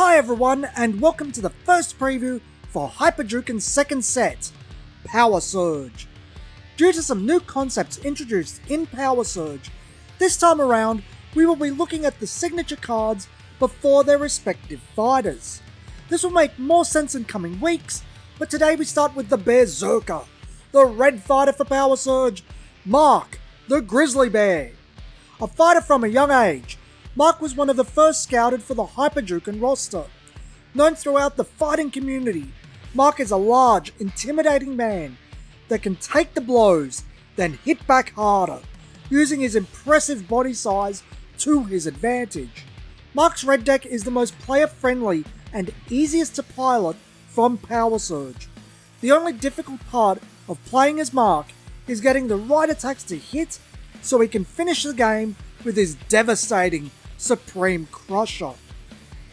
Hi everyone, and welcome to the first preview for Hyper Juken's second set, Power Surge. Due to some new concepts introduced in Power Surge, this time around we will be looking at the signature cards before their respective fighters. This will make more sense in coming weeks, but today we start with the Bearserker, the red fighter for Power Surge, Mark the Grizzly Bear. A fighter from a young age, Mark was one of the first scouted for the Hyper Juken roster. Known throughout the fighting community, Mark is a large, intimidating man that can take the blows, then hit back harder, using his impressive body size to his advantage. Mark's red deck is the most player-friendly and easiest to pilot from Power Surge. The only difficult part of playing as Mark is getting the right attacks to hit so he can finish the game with his devastating Supreme Crusher.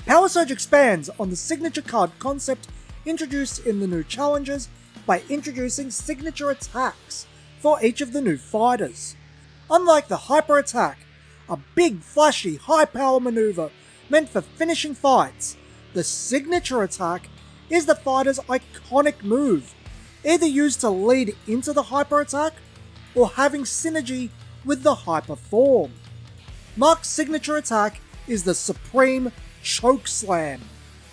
Power Surge expands on the signature card concept introduced in the new challenges by introducing signature attacks for each of the new fighters. Unlike the Hyper Attack, a big flashy high power maneuver meant for finishing fights, the signature attack is the fighter's iconic move, either used to lead into the Hyper Attack or having synergy with the Hyper form. Mark's signature attack is the Supreme Choke Slam,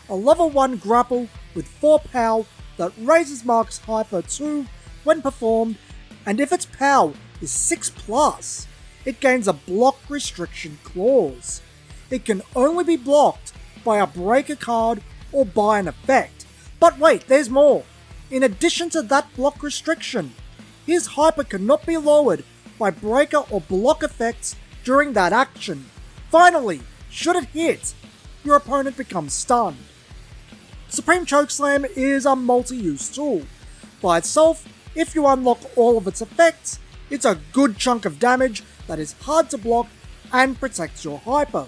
a level 1 grapple with 4 power that raises Mark's Hyper 2 when performed, and if its power is 6+, it gains a block restriction clause. It can only be blocked by a breaker card or by an effect. But wait, there's more! In addition to that block restriction, his Hyper cannot be lowered by breaker or block effects during that action. Finally, should it hit, your opponent becomes stunned. Supreme Chokeslam is a multi-use tool. By itself, if you unlock all of its effects, it's a good chunk of damage that is hard to block and protects your Hyper.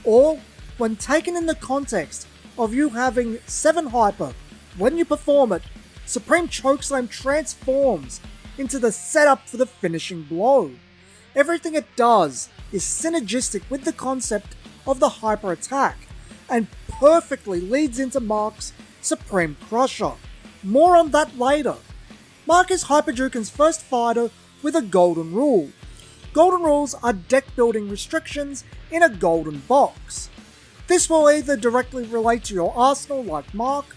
Or, when taken in the context of you having 7 Hyper, when you perform it, Supreme Chokeslam transforms into the setup for the finishing blow. Everything it does is synergistic with the concept of the Hyper Attack, and perfectly leads into Mark's Supreme Crusher. More on that later. Mark is Hyper Juken's first fighter with a golden rule. Golden rules are deck building restrictions in a golden box. This will either directly relate to your arsenal like Mark,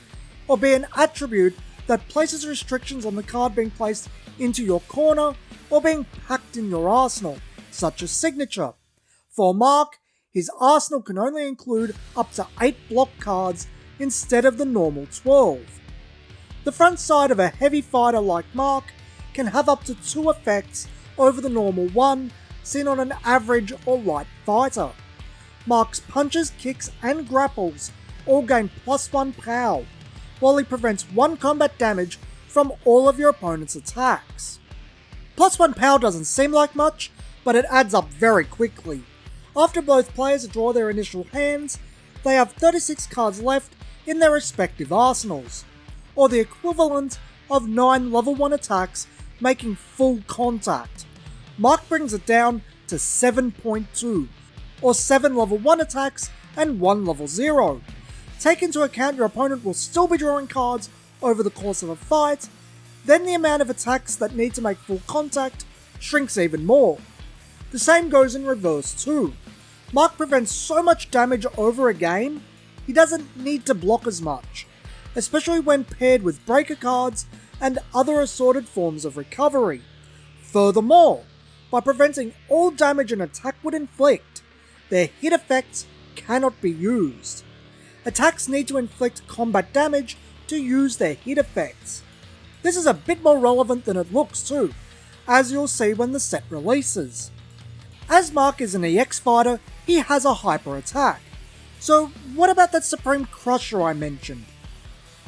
or be an attribute that places restrictions on the card being placed into your corner or being packed in your arsenal, such as signature. For Mark, his arsenal can only include up to 8 block cards instead of the normal 12. The front side of a heavy fighter like Mark can have up to 2 effects over the normal 1 seen on an average or light fighter. Mark's punches, kicks and grapples all gain +1 power, while he prevents 1 combat damage from all of your opponent's attacks. +1 power doesn't seem like much, but it adds up very quickly. After both players draw their initial hands, they have 36 cards left in their respective arsenals, or the equivalent of 9 level 1 attacks making full contact. Mark brings it down to 7.2, or 7 level 1 attacks and 1 level 0. Take into account your opponent will still be drawing cards over the course of a fight, then the amount of attacks that need to make full contact shrinks even more. The same goes in reverse too. Mark prevents so much damage over a game, he doesn't need to block as much, especially when paired with breaker cards and other assorted forms of recovery. Furthermore, by preventing all damage an attack would inflict, their hit effects cannot be used. Attacks need to inflict combat damage to use their hit effects. This is a bit more relevant than it looks too, as you'll see when the set releases. As Mark is an EX fighter, he has a Hyper Attack. So what about that Supreme Crusher I mentioned?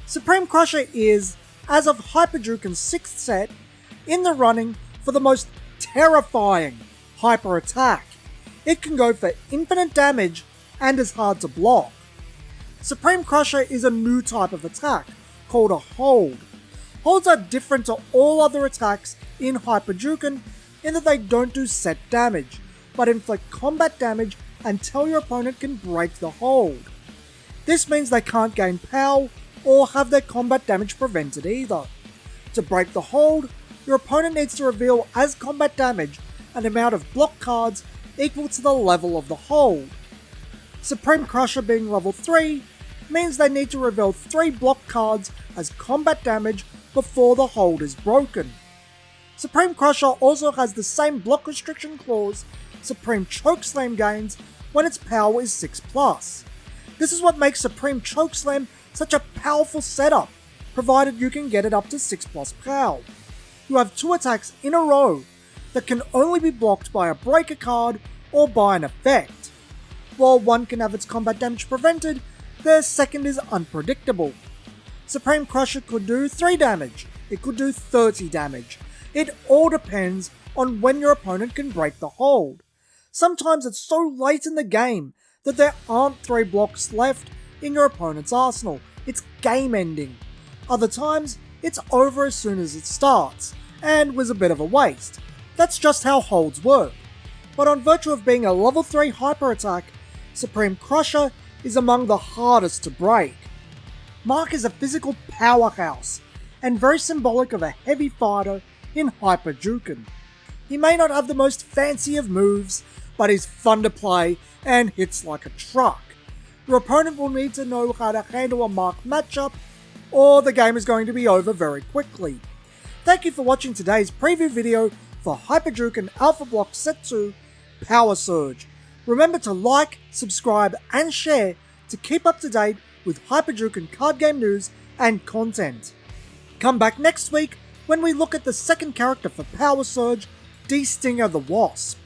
Supreme Crusher is, as of Hyper Juken's 6th set, in the running for the most terrifying Hyper Attack. It can go for infinite damage and is hard to block. Supreme Crusher is a new type of attack, called a hold. Holds are different to all other attacks in Hyper Juken in that they don't do set damage, but inflict combat damage until your opponent can break the hold. This means they can't gain POW or have their combat damage prevented either. To break the hold, your opponent needs to reveal as combat damage an amount of block cards equal to the level of the hold. Supreme Crusher being level 3 means they need to reveal 3 block cards as combat damage before the hold is broken. Supreme Crusher also has the same block restriction clause Supreme Chokeslam gains when its power is 6+. This is what makes Supreme Chokeslam such a powerful setup, provided you can get it up to 6+ POW. You have 2 attacks in a row that can only be blocked by a breaker card or by an effect. While one can have its combat damage prevented, the second is unpredictable. Supreme Crusher could do 3 damage, it could do 30 damage. It all depends on when your opponent can break the hold. Sometimes it's so late in the game that there aren't 3 blocks left in your opponent's arsenal. It's game ending. Other times, it's over as soon as it starts, and was a bit of a waste. That's just how holds work. But on virtue of being a level 3 hyper attack, Supreme Crusher is among the hardest to break. Mark is a physical powerhouse, and very symbolic of a heavy fighter in Hyper Juken. He may not have the most fancy of moves, but he's fun to play and hits like a truck. Your opponent will need to know how to handle a Mark matchup, or the game is going to be over very quickly. Thank you for watching today's preview video for Hyper Juken Alpha Block Set 2 Power Surge. Remember to like, subscribe and share to keep up to date with Hyper Juken card game news and content. Come back next week when we look at the second character for Power Surge, D-Stinger the Wasp.